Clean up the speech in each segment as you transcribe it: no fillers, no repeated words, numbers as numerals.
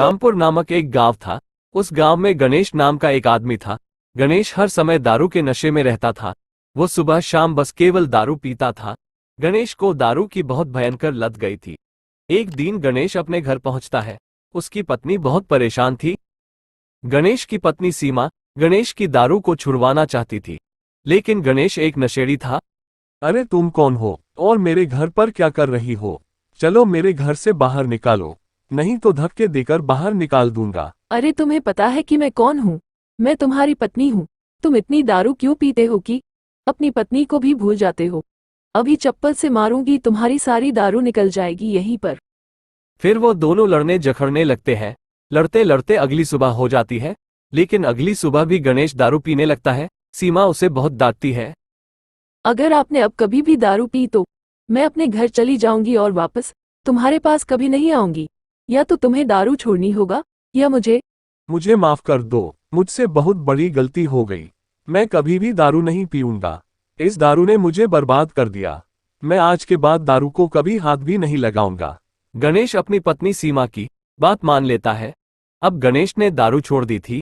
रामपुर नामक एक गांव था। उस गांव में गणेश नाम का एक आदमी था। गणेश हर समय दारू के नशे में रहता था। वो सुबह शाम बस केवल दारू पीता था। गणेश को दारू की बहुत भयंकर लत गई थी। एक दिन गणेश अपने घर पहुंचता है। उसकी पत्नी बहुत परेशान थी। गणेश की पत्नी सीमा गणेश की दारू को छुड़वाना चाहती थी, लेकिन गणेश एक नशेड़ी था। अरे तुम कौन हो और मेरे घर पर क्या कर रही हो? चलो मेरे घर से बाहर निकालो, नहीं तो धक्के देकर बाहर निकाल दूंगा। अरे तुम्हें पता है कि मैं कौन हूँ? मैं तुम्हारी पत्नी हूँ। तुम इतनी दारू क्यों पीते हो कि अपनी पत्नी को भी भूल जाते हो? अभी चप्पल से मारूंगी, तुम्हारी सारी दारू निकल जाएगी यहीं पर। फिर वो दोनों लड़ने झगड़ने लगते हैं। लड़ते लड़ते अगली सुबह हो जाती है, लेकिन अगली सुबह भी गणेश दारू पीने लगता है। सीमा उसे बहुत डांटती है। अगर आपने अब कभी भी दारू पी तो मैं अपने घर चली जाऊंगी और वापस तुम्हारे पास कभी नहीं आऊंगी। या तो तुम्हें दारू छोड़नी होगा या मुझे माफ कर दो, मुझसे बहुत बड़ी गलती हो गई। मैं कभी भी दारू नहीं पीऊंगा। इस दारू ने मुझे बर्बाद कर दिया। मैं आज के बाद दारू को कभी हाथ भी नहीं लगाऊंगा। गणेश अपनी पत्नी सीमा की बात मान लेता है। अब गणेश ने दारू छोड़ दी थी।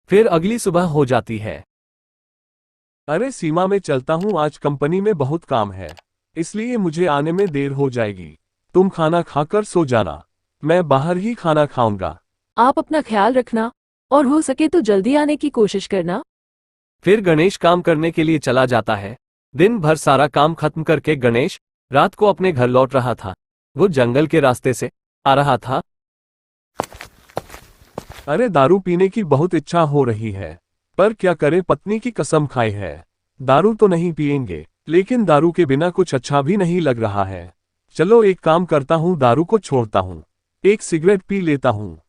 फिर अगली सुबह हो जाती है। अरे सीमा, मैं चलता हूँ, आज कंपनी में बहुत काम है, इसलिए मुझे आने में देर हो जाएगी। तुम खाना खाकर सो जाना, मैं बाहर ही खाना खाऊंगा। आप अपना ख्याल रखना और हो सके तो जल्दी आने की कोशिश करना। फिर गणेश काम करने के लिए चला जाता है। दिन भर सारा काम खत्म करके गणेश रात को अपने घर लौट रहा था। वो जंगल के रास्ते से आ रहा था। अरे दारू पीने की बहुत इच्छा हो रही है, पर क्या करें, पत्नी की कसम खाई है। दारू तो नहीं पिएंगे, लेकिन दारू के बिना कुछ अच्छा भी नहीं लग रहा है। चलो एक काम करता हूँ, दारू को छोड़ता हूँ, एक सिगरेट पी लेता हूँ,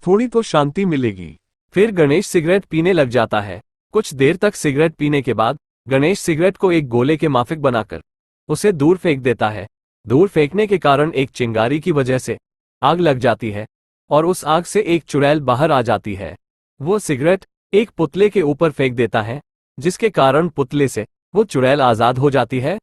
थोड़ी तो शांति मिलेगी। फिर गणेश सिगरेट पीने लग जाता है। कुछ देर तक सिगरेट पीने के बाद गणेश सिगरेट को एक गोले के माफिक बनाकर उसे दूर फेंक देता है। दूर फेंकने के कारण एक चिंगारी की वजह से आग लग जाती है और उस आग से एक चुड़ैल बाहर आ जाती है। वो सिगरेट एक पुतले के ऊपर फेंक देता है, जिसके कारण पुतले से वो चुड़ैल आजाद हो जाती है।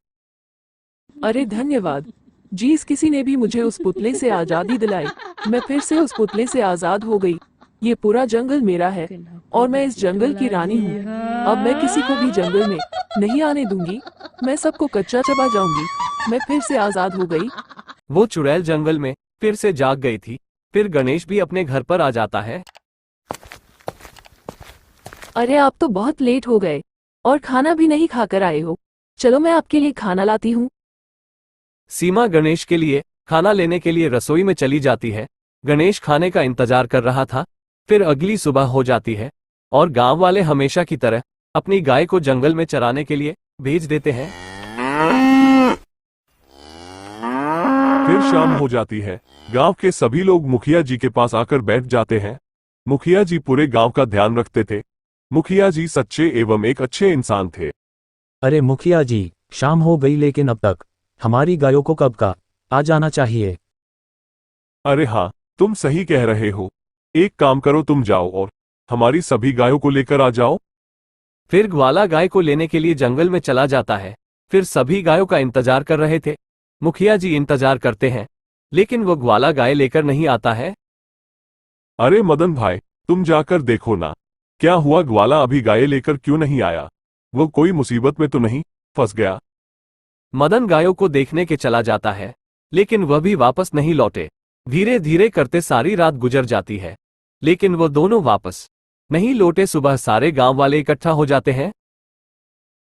अरे धन्यवाद जी, इस किसी ने भी मुझे उस पुतले से आजादी दिलाई। मैं फिर से उस पुतले से आजाद हो गई। ये पूरा जंगल मेरा है और मैं इस जंगल की रानी हूँ। अब मैं किसी को भी जंगल में नहीं आने दूंगी। मैं सबको कच्चा चबा जाऊंगी। मैं फिर से आजाद हो गई। वो चुड़ैल जंगल में फिर से जाग गई थी। फिर गणेश भी अपने घर पर आ जाता है। अरे आप तो बहुत लेट हो गए और खाना भी नहीं खाकर आए हो। चलो मैं आपके लिए खाना लाती हूँ। सीमा गणेश के लिए खाना लेने के लिए रसोई में चली जाती है। गणेश खाने का इंतजार कर रहा था। फिर अगली सुबह हो जाती है और गांव वाले हमेशा की तरह अपनी गाय को जंगल में चराने के लिए भेज देते हैं। फिर शाम हो जाती है। गांव के सभी लोग मुखिया जी के पास आकर बैठ जाते हैं। मुखिया जी पूरे गांव का ध्यान रखते थे। मुखिया जी सच्चे एवं एक अच्छे इंसान थे। अरे मुखिया जी, शाम हो गई लेकिन अब तक हमारी गायों को कब का आ जाना चाहिए। अरे हाँ, तुम सही कह रहे हो। एक काम करो, तुम जाओ और हमारी सभी गायों को लेकर आ जाओ। फिर ग्वाला गाय को लेने के लिए जंगल में चला जाता है। फिर सभी गायों का इंतजार कर रहे थे। मुखिया जी इंतजार करते हैं, लेकिन वो ग्वाला गाय लेकर नहीं आता है। अरे मदन भाई, तुम जाकर देखो ना, क्या हुआ, ग्वाला अभी गाय लेकर क्यों नहीं आया? वो कोई मुसीबत में तो नहीं फंस गया? मदन गायों को देखने के चला जाता है, लेकिन वह भी वापस नहीं लौटे। धीरे धीरे करते सारी रात गुजर जाती है, लेकिन वो दोनों वापस नहीं लौटे। सुबह सारे गांव वाले इकट्ठा हो जाते हैं।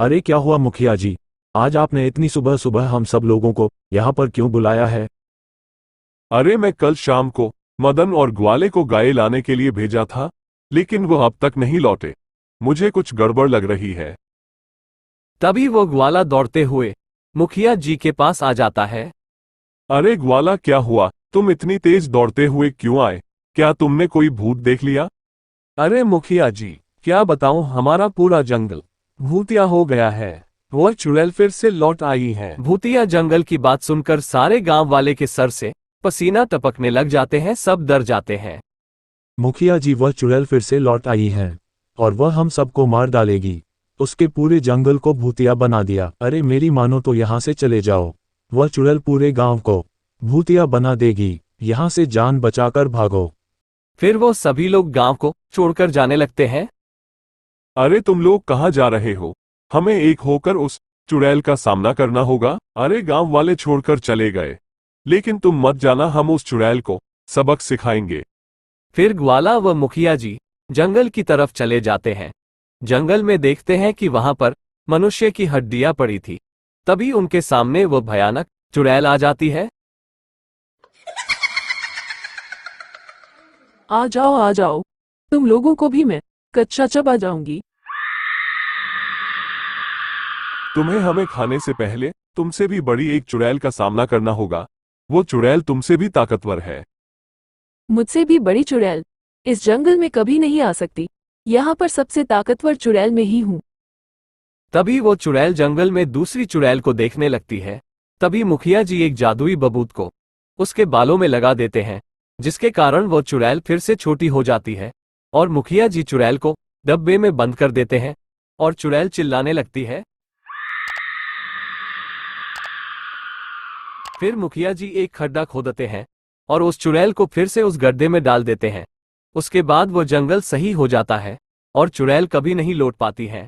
अरे क्या हुआ मुखिया जी, आज आपने इतनी सुबह सुबह हम सब लोगों को यहाँ पर क्यों बुलाया है? अरे मैं कल शाम को मदन और ग्वाले को गाय लाने के लिए भेजा था, लेकिन वो अब तक नहीं लौटे। मुझे कुछ गड़बड़ लग रही है। तभी वो ग्वाला दौड़ते हुए मुखिया जी के पास आ जाता है। अरे ग्वाला, क्या हुआ, तुम इतनी तेज दौड़ते हुए क्यों आए? क्या तुमने कोई भूत देख लिया? अरे मुखिया जी, क्या बताऊं, हमारा पूरा जंगल भूतिया हो गया है। वो चुड़ैल फिर से लौट आई है। भूतिया जंगल की बात सुनकर सारे गांव वाले के सर से पसीना टपकने लग जाते हैं। सब डर जाते हैं। मुखिया जी, वह चुड़ैल फिर से लौट आई है और वह हम सबको मार डालेगी। उसके पूरे जंगल को भूतिया बना दिया। अरे मेरी मानो तो यहाँ से चले जाओ, वह चुड़ैल पूरे गांव को भूतिया बना देगी। यहाँ से जान बचाकर भागो। फिर वो सभी लोग गांव को छोड़कर जाने लगते हैं। अरे तुम लोग कहाँ जा रहे हो? हमें एक होकर उस चुड़ैल का सामना करना होगा। अरे गांव वाले छोड़कर चले गए, लेकिन तुम मत जाना, हम उस चुड़ैल को सबक सिखाएंगे। फिर ग्वाला व मुखिया जी जंगल की तरफ चले जाते हैं। जंगल में देखते हैं कि वहां पर मनुष्य की हड्डियां पड़ी थी। तभी उनके सामने वो भयानक चुड़ैल आ जाती है। आ जाओ, तुम लोगों को भी मैं कच्चा चबा जाऊंगी। तुम्हें हमें खाने से पहले तुमसे भी बड़ी एक चुड़ैल का सामना करना होगा। वो चुड़ैल तुमसे भी ताकतवर है। मुझसे भी बड़ी चुड़ैल इस जंगल में कभी नहीं आ सकती। यहाँ पर सबसे ताकतवर चुड़ैल मैं ही हूँ। तभी वो चुड़ैल जंगल में दूसरी चुड़ैल को देखने लगती है। तभी मुखिया जी एक जादुई बबूत को उसके बालों में लगा देते हैं, जिसके कारण वो चुड़ैल फिर से छोटी हो जाती है। और मुखिया जी चुड़ैल को डब्बे में बंद कर देते हैं और चुड़ैल चिल्लाने लगती है। फिर मुखिया जी एक खड्डा खोदते हैं और उस चुड़ैल को फिर से उस गड्ढे में डाल देते हैं। उसके बाद वो जंगल सही हो जाता है और चुड़ैल कभी नहीं लौट पाती है।